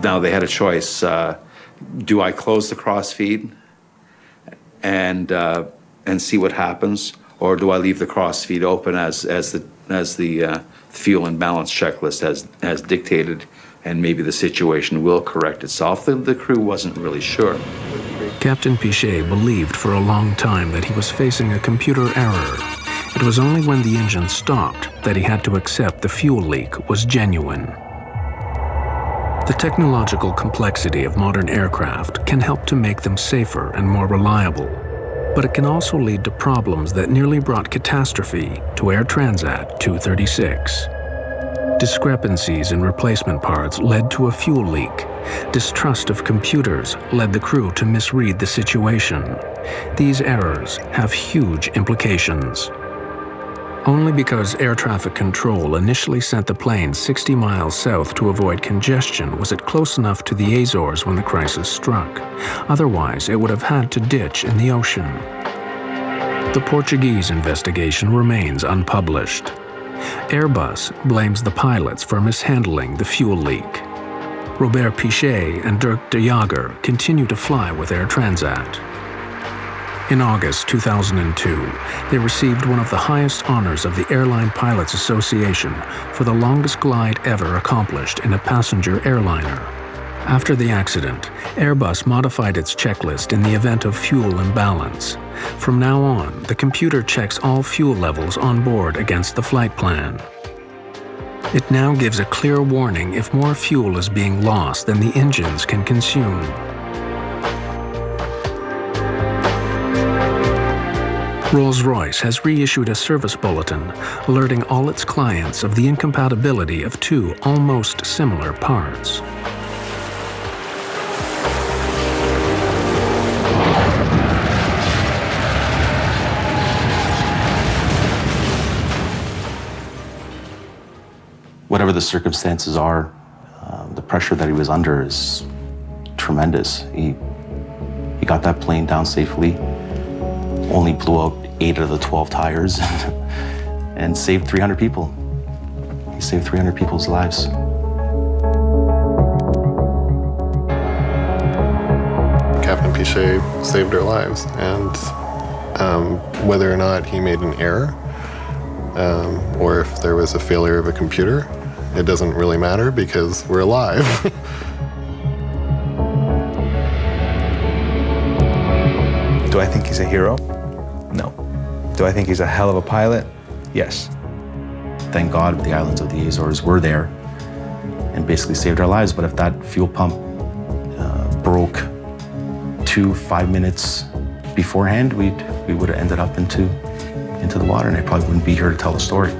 Now they had a choice. Do I close the crossfeed and see what happens, or do I leave the crossfeed open as the fuel imbalance checklist has dictated, and maybe the situation will correct itself? The crew wasn't really sure. Captain Pichet believed for a long time that he was facing a computer error. It was only when the engine stopped that he had to accept the fuel leak was genuine. The technological complexity of modern aircraft can help to make them safer and more reliable, but it can also lead to problems that nearly brought catastrophe to Air Transat 236. Discrepancies in replacement parts led to a fuel leak. Distrust of computers led the crew to misread the situation. These errors have huge implications. Only because air traffic control initially sent the plane 60 miles south to avoid congestion was it close enough to the Azores when the crisis struck. Otherwise, it would have had to ditch in the ocean. The Portuguese investigation remains unpublished. Airbus blames the pilots for mishandling the fuel leak. Robert Pichet and Dirk de Jager continue to fly with Air Transat. In August 2002, they received one of the highest honors of the Airline Pilots Association for the longest glide ever accomplished in a passenger airliner. After the accident, Airbus modified its checklist in the event of fuel imbalance. From now on, the computer checks all fuel levels on board against the flight plan. It now gives a clear warning if more fuel is being lost than the engines can consume. Rolls-Royce has reissued a service bulletin alerting all its clients of the incompatibility of two almost similar parts. Whatever the circumstances are, the pressure that he was under is tremendous. He got that plane down safely, only blew out 8 of the 12 tires, and saved 300 people. He saved 300 people's lives. Captain Pichet saved our lives, and whether or not he made an error, or if there was a failure of a computer, it doesn't really matter because we're alive. Do I think he's a hero? No. Do I think he's a hell of a pilot? Yes. Thank God the islands of the Azores were there and basically saved our lives. But if that fuel pump broke 5 minutes beforehand, we would have ended up into the water, and I probably wouldn't be here to tell the story.